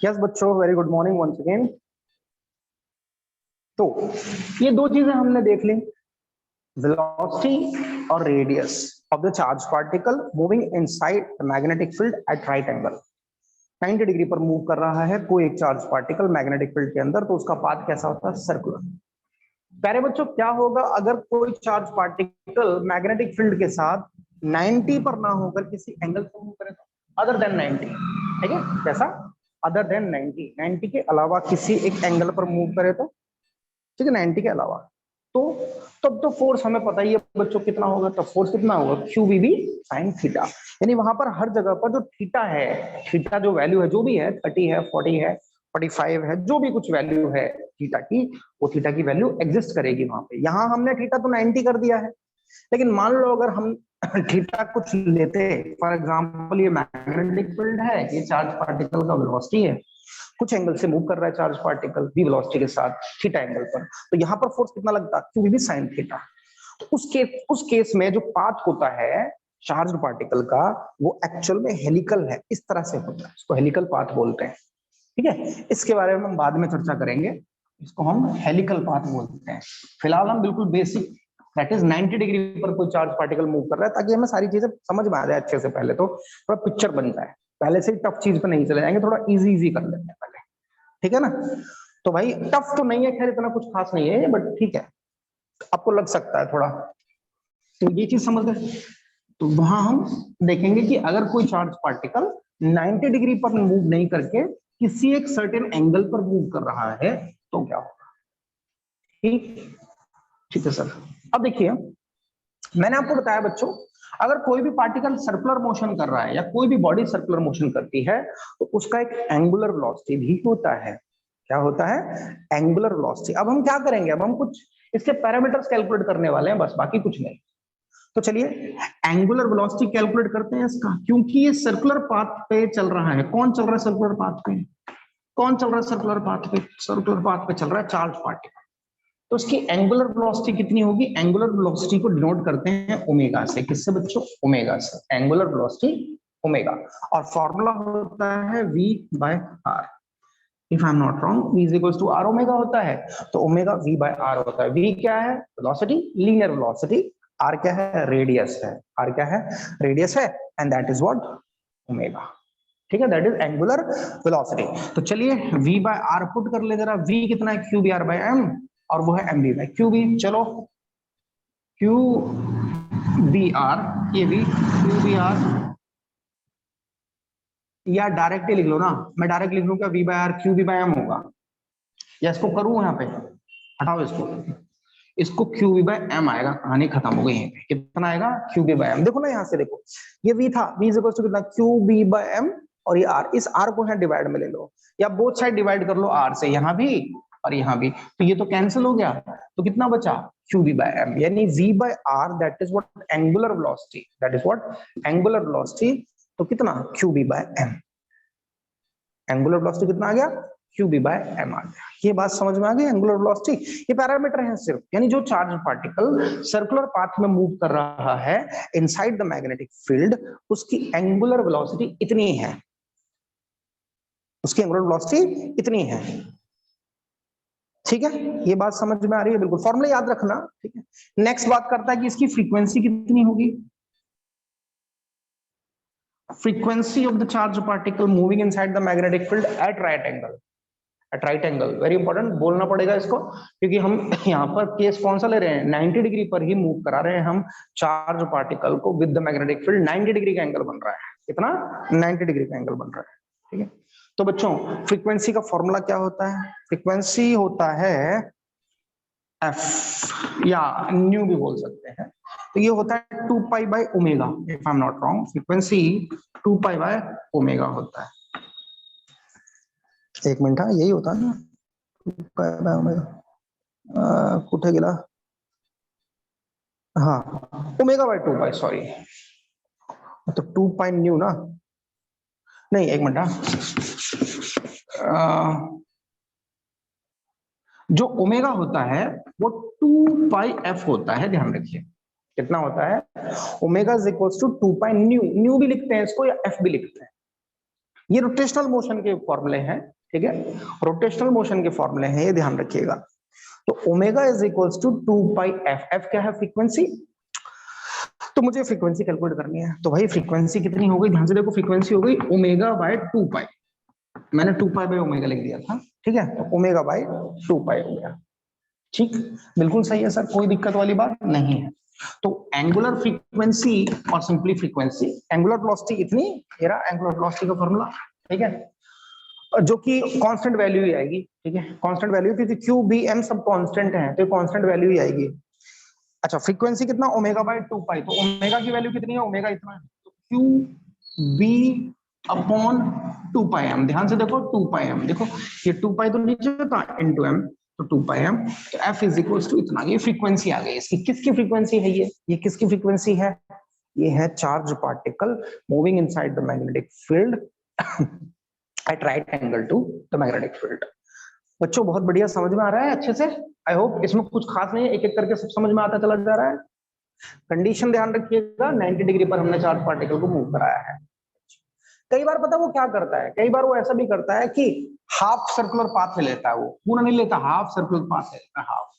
Yes बच्चों, very good morning once again. तो ये दो चीजें हमने देख ली, वेलोसिटी और radius of the charge particle moving inside the magnetic field at right angle. 90 degree पर मूव कर रहा है कोई एक चार्ज पार्टिकल मैग्नेटिक फील्ड के अंदर, तो उसका पाथ कैसा होता है? सर्कुलर। प्यारे बच्चों, क्या होगा अगर कोई चार्ज पार्टिकल मैग्नेटिक फील्ड के साथ 90 पर ना होकर किसी एंगल पर मूव करे तो? अदर देन 90, ठीक है? कैसा? अदर देन 90 के अलावा किसी एक एंगल पर मूव करे तो, ठीक है, 90 के अलावा। तो तब तो फोर्स हमें पता ही है बच्चों कितना होगा, तब फोर्स कितना होगा? QVB sin theta. यानी वहां पर हर जगह पर जो थीटा है, थीटा जो वैल्यू है, जो भी है, 30 है, 40 है, 45 है, जो भी कुछ वैल्यू है थीटा की, वो थीटा की वैल्यू एग्जिस्ट करेगी वहां पे। यहाँ हमने थीटा तो 90 कर दिया है, लेकिन मान लो अगर हम थीटा कुछ लेते, फॉर एग्जाम्पल ये मैग्नेटिक फील्ड है, ये चार्ज पार्टिकल का वेलोसिटी है, कुछ एंगल से मूव कर रहा है चार्ज पार्टिकल v वेलोसिटी के साथ थीटा एंगल पर, तो यहाँ पर फोर्स कितना लगता है? QVB sin theta. तो उस केस में जो पाथ होता है चार्ज पार्टिकल का, वो एक्चुअल में हेलिकल है, इस तरह से होता है, इसको हेलिकल पाथ बोलते हैं। ठीक है, इसके बारे में हम बाद में चर्चा करेंगे, इसको हम हेलिकल पाथ बोलते हैं। फिलहाल हम बिल्कुल बेसिक, दैट इज 90 डिग्री पर कोई चार्ज पार्टिकल मूव कर रहा है, ताकि हमें सारी चीजें समझ में आ जाए अच्छे से, पहले तो थोड़ा पिक्चर बन जाए, पहले से ही टफ चीज पे नहीं चले जाएंगे, थोड़ा इजी इजी कर लेते हैं पहले, ठीक है ना? तो भाई टफ तो नहीं है, खैर इतना कुछ खास नहीं है, बट ठीक है, आपको लग सकता है थोड़ा, तो ये चीज समझ गए। तो वहां हम देखेंगे कि अगर कोई चार्ज पार्टिकल 90 डिग्री पर मूव नहीं करके किसी एक सर्टेन एंगल पर मूव कर रहा है तो क्या होगा? ठीक, ठीक है सर। अब देखिए, मैंने आपको बताया बच्चों, अगर कोई भी पार्टिकल सर्कुलर मोशन कर रहा है या कोई भी बॉडी सर्कुलर मोशन करती है, तो उसका एक एंगुलर वेलोसिटी भी होता है। क्या होता है? Angular velocity. अब हम क्या करेंगे? अब हम कुछ इसके पैरामीटर्स कैलकुलेट करने वाले हैं, बस, बाकी कुछ नहीं। तो चलिए एंगुलर वेलोसिटी कैलकुलेट करते हैं इसका, क्योंकि ये सर्कुलर पाथ पे चल रहा है। कौन चल रहा है सर्कुलर पाथ पे? कौन चल रहा है सर्कुलर पाथ पे? सर्कुलर पाथ पे चल रहा है चार्ज पार्टिकल। तो उसकी एंगुलर वेलोसिटी कितनी होगी? एंगुलर वेलोसिटी को डिनोट करते हैं ओमेगा से। किससे बच्चों? ओमेगा से। एंगुलर वेलोसिटी ओमेगा, और फॉर्मूला होता है v by r। If I am not wrong, v is equals to r omega होता है, तो ओमेगा v बाय r होता है। v क्या है? Velocity, linear velocity. r क्या है? रेडियस है। r क्या है? रेडियस है, and that is what? Omega. ठीक है, दैट इज एंगुलर वेलोसिटी। तो चलिए v बाय r पुट कर ले जरा। v कितना है? QBr बाय m, और वो है mv बाय qb। चलो QBr, ये भी QBr, या डायरेक्ट ही लिख लो ना, मैं डायरेक्ट लिख लूंगा v by r QB by m होगा, या इसको करूं यहाँ पे? हटाओ इसको, इसको QB बाय m आएगा, कहानी खत्म हो गई है। कितना आएगा? QB by m। देखो ना यहाँ से, देखो ये v था, v इज इक्वल टू कितना? QB बाय m, और ये r, इस r को यहाँ डिवाइड में ले लो, या बोथ साइड डिवाइड कर लो r से, यहाँ भी और यहाँ भी, तो ये तो कैंसिल हो गया, तो कितना बचा? QB बाय m, यानी v by r, that is what? Angular velocity, that is what? Angular velocity. तो कितना? QB by m। Angular velocity कितना आ गया? QB बाय m आ गया। ये बात समझ में आ गई? एंगुलर वेलोसिटी ये पैरामीटर है सिर्फ, यानी जो चार्ज पार्टिकल सर्कुलर पाथ में मूव कर रहा है इनसाइड द मैग्नेटिक फील्ड, उसकी एंगुलर वेलोसिटी इतनी है, उसकी एंगुलर वेलोसिटी इतनी है। ठीक है, ये बात समझ में आ रही है? बिल्कुल, फॉर्मूला याद रखना। ठीक है, नेक्स्ट बात करता है कि इसकी फ्रीक्वेंसी कितनी होगी। Frequency of the charge particle moving inside the magnetic field at right angle. At right angle, very important, बोलना पड़ेगा इसको, क्योंकि हम यहाँ पर केस कौन सा ले रहे हैं? 90 डिग्री पर ही मूव करा रहे हैं हम चार्ज पार्टिकल को with the magnetic field. 90 degree का एंगल बन रहा है। कितना? 90 डिग्री का एंगल बन रहा है। ठीक है, तो बच्चों फ्रीक्वेंसी का फॉर्मूला क्या होता है? फ्रीक्वेंसी होता है एफ, या न्यू भी बोल सकते हैं। तो ये होता है 2 pi by omega, if I am not wrong, frequency 2 pi by omega होता है। एक मिनट, हाँ यही होता है ना, 2 पाई बाय ओमेगा। कुठे गेला? हाँ, ओमेगा बाय 2 पाई, सॉरी, तो 2 पाई न्यू ना, नहीं एक मिनट, जो ओमेगा होता है वो 2 पाई एफ होता है, ध्यान रखिए। कितना होता है? Omega is equals to 2 pi nu. Nu भी लिखते हैं इसको, या एफ भी लिखते हैं। ये रोटेशनल मोशन के फॉर्मूले हैं, ठीक है, रोटेशनल मोशन के फॉर्मूले हैं, ये ध्यान रखिएगा। तो omega is equals to 2 pi F, F क्या है, फ्रीक्वेंसी। तो मुझे फ्रीक्वेंसी कैलकुलेट करनी है, तो भाई फ्रीक्वेंसी कितनी हो गई, ध्यान से देखो, फ्रीक्वेंसी हो गई ओमेगा बाय 2 पाई, मैंने 2 पाई बाय ओमेगा लिख दिया था, ठीक है, तो ओमेगा बाय 2 पाई हो गया, ठीक, बिल्कुल सही है सर, कोई दिक्कत वाली बात नहीं है। तो एंगुलर फ्रीक्वेंसी और सिंपली फ्रीक्वेंसी, एंगुलर वेलोसिटी इतनी, मेरा एंगुलर वेलोसिटी का फॉर्मूला, ठीक है, जो कि कांस्टेंट वैल्यू ही आएगी, ठीक है, कांस्टेंट वैल्यू, क्योंकि क्यू बी एम सब कांस्टेंट है, तो कांस्टेंट वैल्यू ही आएगी। अच्छा, फ्रीक्वेंसी कितना, ओमेगा बाय 2 पाई, तो ओमेगा की वैल्यू कितनी है, ओमेगा इतना है, तो Q B upon 2 pi M, ध्यान से देखो 2 पाई एम, देखो ये 2 पाई तो नीचे था इनटू एम, तो 2 पाई एम, तो एफ इज इक्वल्स टू इतना, ये फ्रीक्वेंसी आ गई इसकी। किसकी फ्रीक्वेंसी है ये किसकी फ्रीक्वेंसी है, ये है charge particle moving inside the magnetic field at right angle to the magnetic field. बच्चों बहुत बढ़िया, समझ में आ रहा है अच्छे से, आई होप इसमें कुछ खास नहीं है, एक एक करके सब समझ में आता चला जा रहा है। कंडीशन ध्यान रखिएगा, 90 डिग्री पर हमने चार्ज पार्टिकल को मूव कराया है। कई बार पता है वो क्या करता है, कई बार वो ऐसा भी करता है कि हाफ सर्कुलर पाथ ले लेता है, वो पूरा नहीं लेता, हाफ सर्कुलर पाथ ले लेता है, हाफ,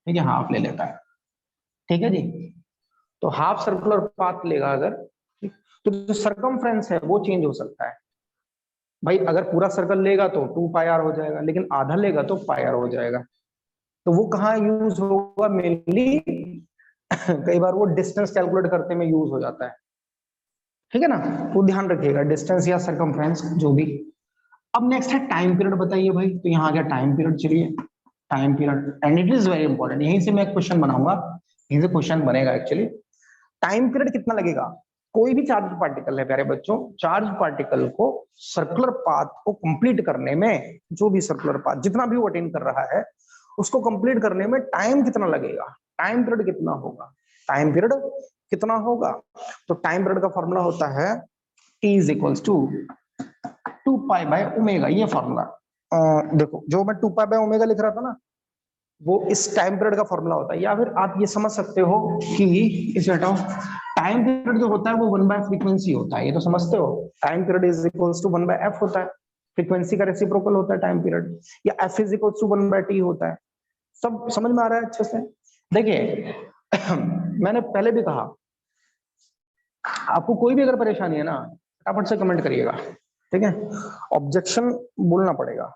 ठीक है, हाफ ले लेता है, ठीक है जी। तो हाफ सर्कुलर पाथ लेगा अगर, तो जो सरकमफ्रेंस है वो चेंज हो सकता है भाई, अगर पूरा सर्कल लेगा तो 2 पाई आर हो जाएगा, लेकिन आधा लेगा तो पाई आर हो जाएगा। तो वो कहाँ यूज होगा मेनली, कई बार वो डिस्टेंस कैलकुलेट करते में यूज हो जाता है, ठीक है ना, तो ध्यान रखिएगा डिस्टेंस या सरकमफ्रेंस जो भी। अब नेक्स्ट है टाइम पीरियड, बताइए भाई, तो यहाँ आ गया टाइम पीरियड, चलिए time period, and it is very important, यहीं से मैं क्वेश्चन बनाऊंगा, यहीं से क्वेश्चन बनेगा एक्चुअली। टाइम पीरियड कितना लगेगा, कोई भी चार्ज पार्टिकल है प्यारे बच्चों, चार्ज पार्टिकल को सर्कुलर पाथ को कंप्लीट करने में, जो भी सर्कुलर पाथ जितना भी वो अटेन कर रहा है उसको कंप्लीट करने में टाइम कितना लगेगा, टाइम पीरियड कितना होगा, टाइम पीरियड कितना होगा, तो टाइम पीरियड का फॉर्मूला होता है t is equals to 2 pi by omega, ये फॉर्मूला, देखो जो मैं 2 पाई बाय ओमेगा लिख रहा था ना, वो इस टाइम पीरियड का फॉर्मूला होता है, या फिर आप ये समझ सकते हो कि इसे हटाओ, टाइम पीरियड जो होता है वो 1 बाय फ्रीक्वेंसी होता है, ये तो समझते हो, time period is equals to 1 by F होता है, फ्रीक्वेंसी का रेसिप्रोकल होता है टाइम पीरियड, या F is equals to 1 by T होता है। सब समझ में आ रहा है अच्छे से। देखिए मैंने पहले भी कहा, आपको कोई भी अगर परेशानी है ना, फटाफट से कमेंट करिएगा, ठीक है, ऑब्जेक्शन बोलना पड़ेगा,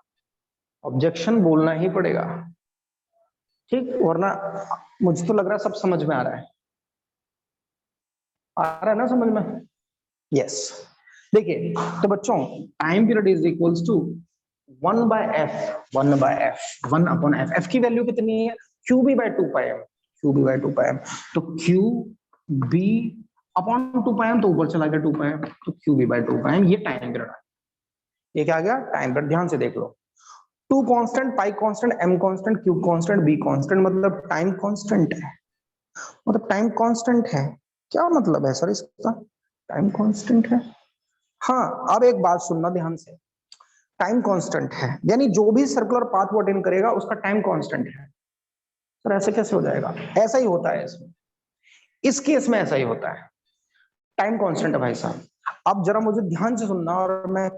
ऑब्जेक्शन बोलना ही पड़ेगा, ठीक, वरना मुझे तो लग रहा है सब समझ में आ रहा है ना समझ में, यस। देखिए तो बच्चों, time period is equals to 1 by F, 1 by F, 1 upon F, F की वैल्यू कितनी है, Q B by 2 pi M, Q B by 2 pi M, तो Q B upon 2 pi M, तो ऊपर चला गया 2 पाई एम, तो Q B by 2 pi M, ये टाइम पीरियड है, ये क्या आ गया टाइम पीरियड, ध्यान से देख लो, 2 constant, pi constant, M constant, Q constant, B constant, मतलब टाइम कांस्टेंट है, मतलब टाइम कांस्टेंट है, क्या मतलब है सर इसका, टाइम कांस्टेंट है, हाँ। अब एक बात सुनना ध्यान से, टाइम कांस्टेंट है यानी जो भी सर्कुलर पाथ वो अटेन करेगा उसका टाइम कांस्टेंट है, सर ऐसे कैसे हो जाएगा, ऐसा ही होता है इसमें, इस केस में ऐसा ही होता है, टाइम कांस्टेंट है भाई साहब। अब जरा मुझे ध्यान से सुनना, और मैं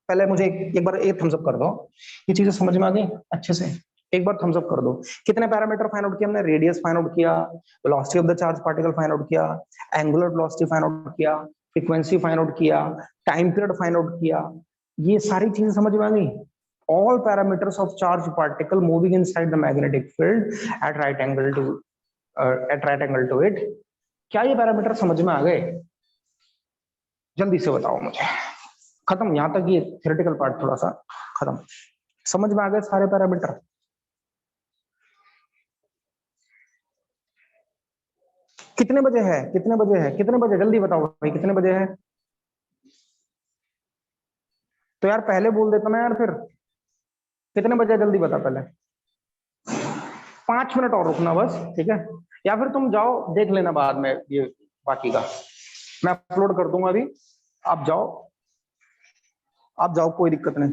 पहले मुझे एक बार एक थम्स अप कर दो, ये चीजें समझ में आ गई अच्छे से, एक बार थम्स अप कर दो। कितने पैरामीटर फाइंड आउट किया हमने, रेडियस फाइंड आउट किया, velocity of the charge particle find out किया, एंगुलर वेलोसिटी फाइंड आउट किया, फ्रीक्वेंसी फाइंड आउट किया, टाइम पीरियड फाइंड आउट किया, ये सारी चीजें समझ में आ गई। all parameters of charge particle moving inside the magnetic field at right angle to it, क्या ये पैरामीटर समझ में आ गए, जल्दी से बताओ मुझे, खत्म यहां तक, ये थ्योरेटिकल पार्ट थोड़ा सा खत्म, समझ में आ गए सारे पैरामीटर। कितने बजे है, कितने बजे है, कितने बजे, जल्दी बताओ भाई कितने बजे है, तो यार पहले बोल देता ना यार, फिर कितने बजे, जल्दी बता पहले, 5 मिनट और रुकना बस, ठीक है, या फिर तुम जाओ देख लेना बाद में, ये बाकी का मैं अपलोड कर दूंगा अभी, आप जाओ, आप जाओ कोई दिक्कत नहीं,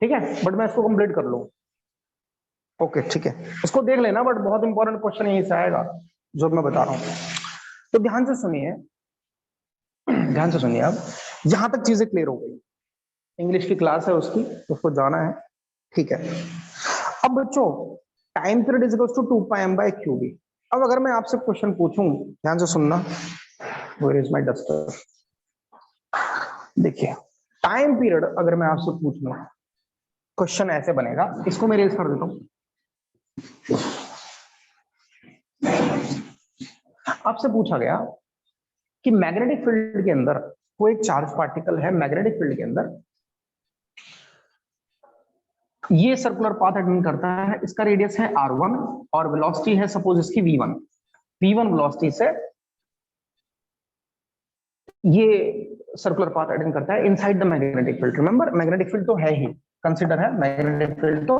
ठीक है, बट मैं इसको कंप्लीट कर लूँ, ओके ठीक है, इसको देख लेना, बट बहुत इंपॉर्टेंट क्वेश्चन यहीं से आएगा जो मैं बता रहा हूँ, तो ध्यान से सुनिए, ध्यान से सुनिए, अब यहां तक चीजें क्लियर हो गई, इंग्लिश की क्लास है उसकी, उसको जाना है, ठीक है। अब बच्चों time period is equal to 2 pi m by QB. अब अगर मैं आपसे क्वेश्चन पूछूं, ध्यान से सुनना, वेयर इज माय डस्टर, देखिए टाइम पीरियड अगर मैं आपसे पूछ लूं, क्वेश्चन ऐसे बनेगा, इसको मैं रेज कर देता हूं। आपसे पूछा गया कि मैग्नेटिक फील्ड के अंदर कोई एक चार्ज पार्टिकल है, मैग्नेटिक फील्ड के अंदर ये सर्कुलर पाथ अटेंड करता है, इसका रेडियस है r1 और वेलोसिटी है सपोज इसकी v1। v1 वेलोसिटी से ये सर्कुलर पाथ अटेंड करता है inside the magnetic field. Remember magnetic field तो है ही, कंसीडर है मैग्नेटिक फील्ड तो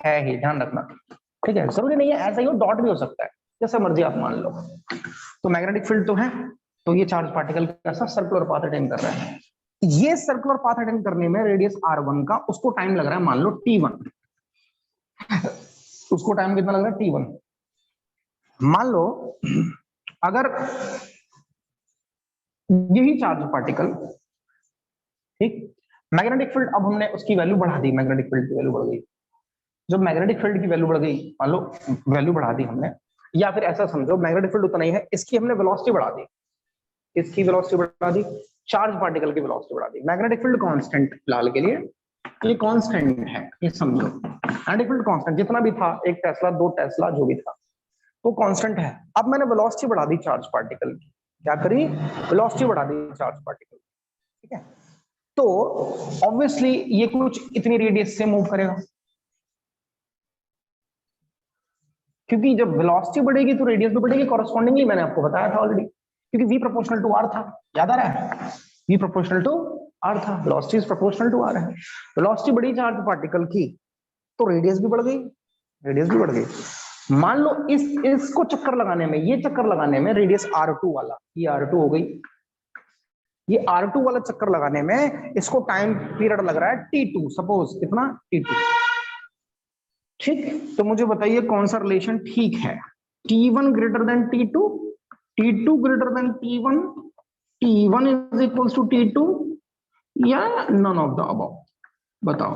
है ही, ध्यान रखना, ठीक है। जरूरी नहीं है ऐसा ही हो, डॉट भी हो सकता है, जैसा मर्जी आप मान लो। तो मैग्नेटिक फील्ड तो है, तो ये चार्ज पार्टिकल कैसा सर्कुलर पाथ अटेंड कर रहा है। ये सर्कुलर पाथ अटेंड करने में रेडियस r1 का उसको टाइम लग रहा है मान लो t1, उसको टाइम कितना लग रहा है t1। मान लो अगर यही चार्ज पार्टिकल, ठीक, मैग्नेटिक फील्ड, अब हमने उसकी वैल्यू बढ़ा दी, मैग्नेटिक फील्ड की वैल्यू बढ़ गई, जब मैग्नेटिक फील्ड की वैल्यू बढ़ गई, मान लो वैल्यू बढ़ा दी हमने, या फिर ऐसा समझो मैग्नेटिक फील्ड उतना ही है, इसकी हमने वेलोसिटी बढ़ा दी, इसकी वेलोसिटी बढ़ा दी, चार्ज पार्टिकल की वेलोसिटी बढ़ा दी। मैग्नेटिक फील्ड कांस्टेंट फिलहाल के लिए ये कांस्टेंट है, ये समझो मैग्नेटिक फील्ड कांस्टेंट जितना भी था, 1 टेस्ला 2 टेस्ला जो भी था वो कांस्टेंट है। अब मैंने वेलोसिटी बढ़ा दी चार्ज पार्टिकल की, क्या करी, वेलोसिटी बढ़ा दी चार्ज पार्टिकल, ठीक है। तो ऑब्वियसली ये कुछ इतनी रेडियस से मूव करेगा, क्योंकि जब वेलोसिटी बढ़ेगी तो रेडियस भी बढ़ेगी कॉरस्पॉन्डिंगली, मैंने आपको बताया था ऑलरेडी, क्योंकि v प्रोपोर्शनल टू r था, याद आ रहा है, v प्रोपोर्शनल टू r था, velocity is proportional to r है। वेलोसिटी बढ़ी चार्ज पार्टिकल की तो रेडियस भी बढ़ गई, रेडियस भी बढ़ गई। मान लो इसको चक्कर लगाने में, ये चक्कर लगाने में रेडियस r2 वाला, ये r2 हो गई, ये r2 वाला चक्कर लगाने में इसको टाइम पीरियड लग रहा है t2, सपोज कितना t2, ठीक। तो मुझे बताइए कौन सा रिलेशन ठीक है, t1 greater than t2, t2 greater than t1, t1 is equal to t2, या नन ऑफ द अबव, बताओ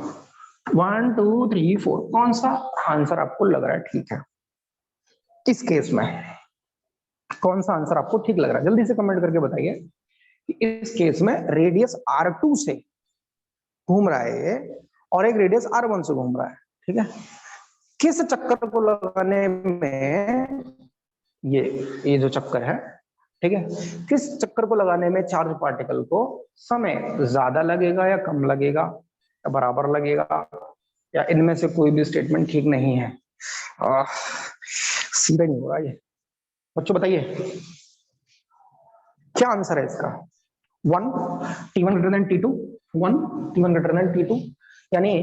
1 2 3 4 कौन सा आंसर आपको लग रहा है ठीक है, इस केस में कौन सा आंसर आपको ठीक लग रहा है, जल्दी से कमेंट करके बताइए कि इस केस में रेडियस r2 से घूम रहा है ये और एक रेडियस r1 से घूम रहा है, ठीक है। किस चक्कर को लगाने में ये जो चक्कर है, ठीक है, किस चक्कर को लगाने में चार्ज पार्टिकल को समय ज्यादा लगेगा या कम लगेगा या बराबर लगेगा, या इनमें से कोई भी स्टेटमेंट ठीक नहीं है, सीधा नहीं होगा ये। बच्चों बताइए क्या आंसर है इसका, 1 t1 greater than t2, 1 t1 greater than t2, यानी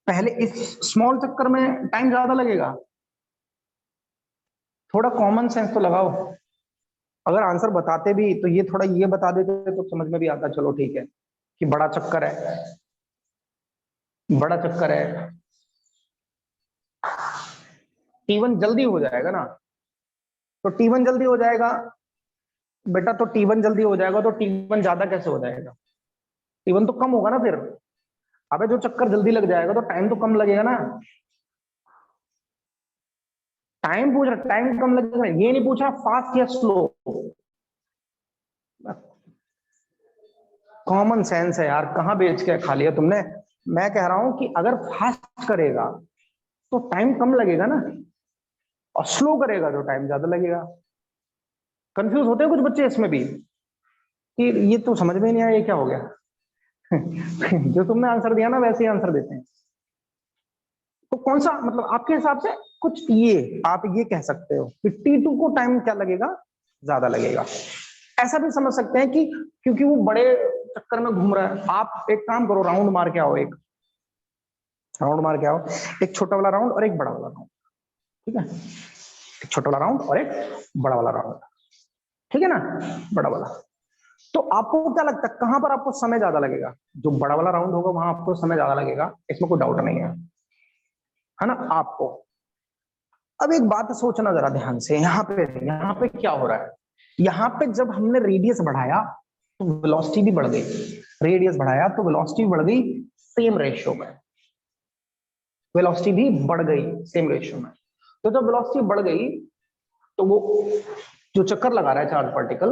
पहले इस स्मॉल चक्कर में टाइम ज्यादा लगेगा। थोड़ा कॉमन सेंस तो लगाओ, अगर आंसर बताते भी तो ये थोड़ा ये बता देते तो समझ में भी आता, चलो ठीक है कि बड़ा चक्कर है, बड़ा चक्कर है, t1 जल्दी हो जाएगा ना, तो t1 जल्दी हो जाएगा बेटा, तो t1 जल्दी हो जाएगा तो t1 ज्यादा कैसे हो जाएगा, t1 तो कम होगा ना फिर। अबे जो चक्कर जल्दी लग जाएगा तो टाइम तो कम लगेगा ना, टाइम पूछ रहा, टाइम कम लगेगा, ये नहीं पूछ रहा फास्ट या स्लो, कॉमन सेंस है यार, कहां बेच के खा लिया तुमने। मैं कह रहा हूं कि अगर फास्ट करेगा तो टाइम कम लगेगा ना, और स्लो करेगा तो टाइम ज्यादा लगेगा। कंफ्यूज होते हैं कुछ बच्चे इसमें भी कि ये तो समझ में नहीं आया ये क्या हो गया। जो तुमने आंसर दिया ना वैसे ही आंसर देते हैं। तो कौन सा मतलब आपके हिसाब से कुछ ये आप ये कह सकते हो कि T2 को टाइम क्या लगेगा, ज्यादा लगेगा। ऐसा भी समझ सकते हैं कि क्योंकि वो बड़े चक्कर में घूम रहा है, आप एक काम करो राउंड मार के आओ, एक राउंड मार के आओ, एक छोटा वाला राउंड और एक बड़ा वाला राउंड, ठीक है, एक छोटा वाला राउंड और एक बड़ा वाला राउंड, ठीक है ना, बड़ा वाला। तो आपको क्या लगता है कहां पर आपको समय ज्यादा लगेगा, जो बड़ा वाला राउंड होगा वहां आपको समय ज्यादा लगेगा, इसमें कोई डाउट नहीं है ना आपको। अब एक बात सोचना जरा ध्यान से, यहाँ पे क्या हो रहा है, यहाँ पे जब हमने रेडियस बढ़ाया तो वेलोसिटी भी बढ़ गई, रेडियस बढ़ाया तो वेलोसिटी बढ़ गई सेम रेशियो में, वेलोसिटी भी बढ़ गई सेम रेशियो में। तो जब वेलोसिटी बढ़ गई तो वो जो चक्कर लगा रहा है चार्ज पार्टिकल,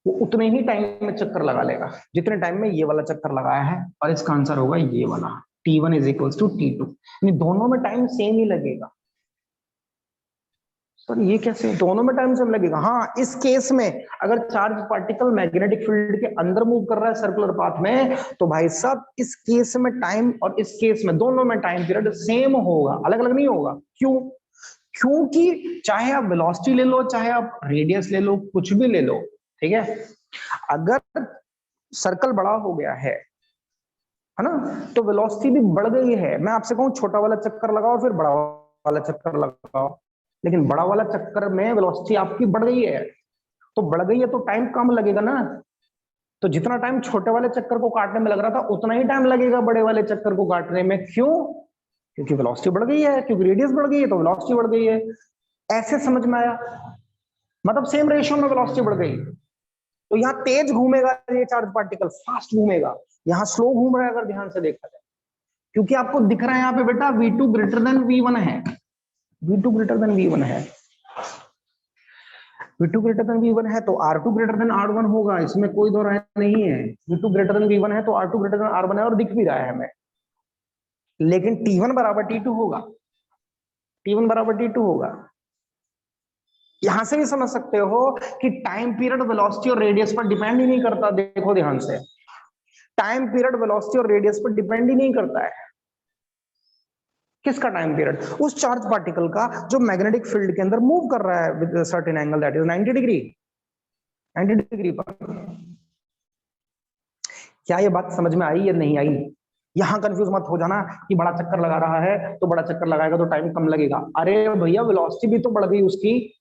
वो उतने ही टाइम में चक्कर लगा लेगा जितने टाइम में ये वाला चक्कर लगाया है, और इसका आंसर होगा ये वाला T1 is equal to T2, यानी दोनों में टाइम सेम ही लगेगा। सर ये कैसे दोनों में टाइम सेम लगेगा? हाँ, इस केस में अगर चार्ज पार्टिकल मैग्नेटिक फील्ड के अंदर मूव कर रहा है सर्कुलर पाथ में, तो भाई साहब इस केस में टाइम और इस केस में दोनों में टाइम पीरियड सेम होगा, अलग अलग नहीं होगा। क्यों? क्योंकि चाहे आप वेलोसिटी ले लो, चाहे आप रेडियस ले लो, कुछ भी ले लो, ठीक है, अगर सर्कल बड़ा हो गया है ना, तो वेलोसिटी भी बढ़ गई है। मैं आपसे कहूं छोटा वाला चक्कर लगाओ फिर बड़ा वाला चक्कर लगाओ, लेकिन बड़ा वाला चक्कर में वेलोसिटी आपकी बढ़ गई है, तो बढ़ गई है तो टाइम कम लगेगा ना। तो जितना टाइम छोटे वाले चक्कर को काटने में लग रहा था उतना ही टाइम लगेगा बड़े वाले चक्कर को काटने में। क्यों? क्योंकि वेलोसिटी बढ़ गई है, क्योंकि रेडियस बढ़ गई है तो वेलोसिटी बढ़ गई है। ऐसे समझ में आया? मतलब सेम रेशियो में वेलोसिटी बढ़ गई। तो यहाँ तेज घूमेगा ये चार्ज पार्टिकल, फास्ट घूमेगा, यहाँ स्लो घूम रहा है अगर ध्यान से देखा जाए, क्योंकि आपको दिख रहा है यहाँ पे बेटा V2 ग्रेटर देन V1 है, V2 ग्रेटर देन V1 है, V2 ग्रेटर देन V1 है तो R2 ग्रेटर देन R1 होगा, इसमें कोई दो राय नहीं है। V2 ग्रेटर देन V1 है तो R2 ग्रेटर देन R1 है और दिख भी रहा है हमें। लेकिन T1 बराबर T2 होगा, T1 बराबर T2 होगा। यहां से भी समझ सकते हो कि टाइम पीरियड वेलोसिटी और रेडियस पर डिपेंड ही नहीं करता। देखो ध्यान से, टाइम पीरियड वेलोसिटी और रेडियस पर डिपेंड ही नहीं करता है। किसका टाइम पीरियड? उस चार्ज पार्टिकल का जो मैग्नेटिक फील्ड के अंदर मूव कर रहा है with certain angle that is 90 degree, 90 degree पर। क्या ये बात समझ में आई या नहीं आई? यहां कंफ्यूज मत हो जाना कि बड़ा चक्कर लगा रहा है तो बड़ा चक्कर लगाएगा तो टाइम कम लगेगा। अरे भैया वेलोसिटी भी तो बढ़ गई उसकी।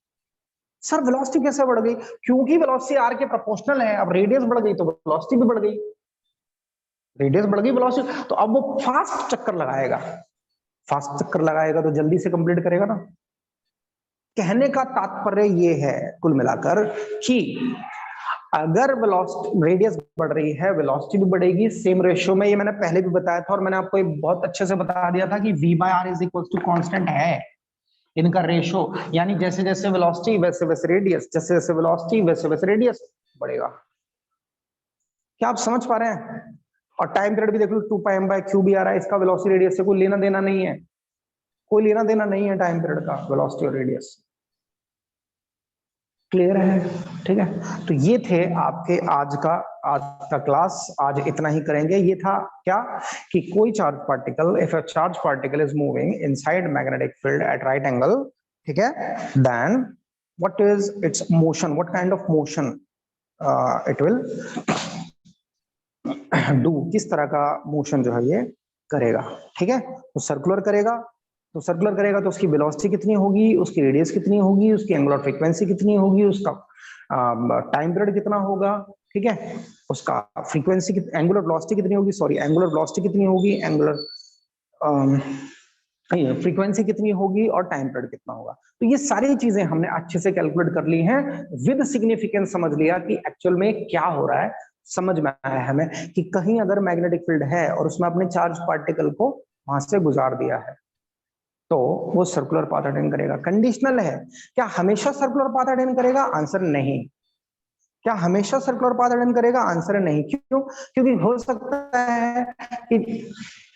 सर वेलोसिटी कैसे बढ़ गई? क्योंकि वेलोसिटी आर के प्रोपोर्शनल है। अब रेडियस बढ़ गई तो वेलोसिटी भी बढ़ गई, रेडियस बढ़ गई वेलोसिटी, तो अब वो फास्ट चक्कर लगाएगा, फास्ट चक्कर लगाएगा तो जल्दी से कंप्लीट करेगा ना। कहने का तात्पर्य ये है कुल मिलाकर कि अगर वेलोसिटी रेडियस बढ़ रही है वेलोसिटी भी बढ़ेगी सेम रेशियो में। ये मैंने पहले भी बताया था और मैंने आपको बहुत अच्छे से बता दिया था कि V/R is equal to constant है इनका रेशियो, यानी जैसे जैसे वेलोसिटी वैसे वैसे रेडियस, जैसे जैसे वेलोसिटी वैसे वैसे रेडियस बढ़ेगा। क्या आप समझ पा रहे हैं? और टाइम पीरियड भी देख लो 2πm/q भी आ रहा है, इसका वेलोसिटी रेडियस से कोई लेना देना नहीं है, कोई लेना देना नहीं है टाइम पीरियड का वेलोसिटी और रेडियस। क्लियर है? ठीक है, तो ये थे आपके आज का क्लास। आज इतना ही करेंगे। ये था क्या कि कोई charge particle, if a charge particle is moving inside magnetic field at right angle, ठीक है, then what is its motion, what kind of motion it will do, किस तरह का मोशन जो है ये करेगा। ठीक है, तो सर्कुलर करेगा, तो सर्कुलर करेगा तो उसकी वेलोसिटी कितनी होगी, उसकी रेडियस कितनी होगी, उसकी एंगुलर फ्रीक्वेंसी कितनी होगी, उसका टाइम पीरियड कितना होगा, ठीक है, उसका फ्रीक्वेंसी एंगुलर वेलोसिटी कितनी होगी, सॉरी एंगुलर वेलोसिटी कितनी होगी, एंगुलर फ्रीक्वेंसी कितनी होगी और टाइम पीरियड कितना होगा। तो ये सारी चीजें हमने अच्छे से कैलकुलेट कर ली हैं, विद सिग्निफिकेंस समझ लिया कि एक्चुअल में क्या हो रहा है। समझ में आया हमें कि कहीं अगर मैग्नेटिक फील्ड है और उसमें अपने चार्ज पार्टिकल को वहां से गुजार दिया है तो वो सर्कुलर पाथ अटेन करेगा। कंडीशनल है, क्या हमेशा सर्कुलर पाथ अटेन करेगा? आंसर नहीं। क्या हमेशा सर्कुलर पाथ अटेन करेगा? आंसर नहीं। क्यों? क्योंकि हो सकता है कि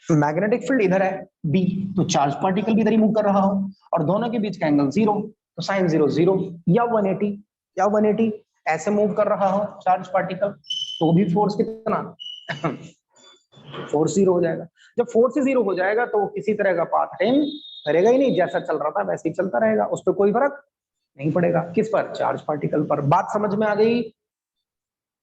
मैग्नेटिक फील्ड इधर है बी, तो चार्ज पार्टिकल भी इधर ही मूव कर रहा हो और दोनों के बीच का एंगल 0, तो साइन 0 0, या 180 ऐसे मूव कर रहा हो चार्ज पार्टिकल, तो भी फोर्स कितना फोर्स 0 हो जाएगा। जब फोर्स 0 हो जाएगा तो किसी तरह का पाथ अटेन करेगा ही नहीं, जैसा चल रहा था वैसे ही चलता रहेगा, उस पर कोई फर्क नहीं पड़ेगा। किस पर? चार्ज पार्टिकल पर। बात समझ में आ गई?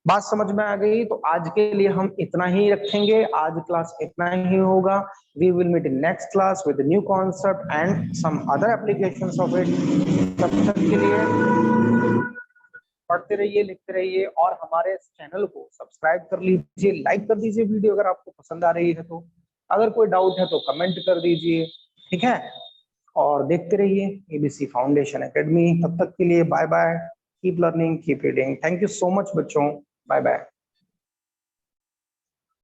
बात समझ में आ गई? तो आज के लिए हम इतना ही रखेंगे, आज क्लास इतना ही होगा। We will meet in next class with new concept and some other applications of it. तब तक के लिए पढ़ते रहिए, लिखते रहिए और हमारे चैनल को सब्सक्राइब कर लीजिए, लाइक कर दीजिए वीडियो अगर आपको पसंद आ रही है तो। अगर कोई डाउट है तो कमेंट कर दीजिए, ठीक है, और देखते रहिए एबीसी फाउंडेशन एकेडमी। तब तक के लिए bye bye, keep learning, keep reading. Thank you so much बच्चों। Bye bye.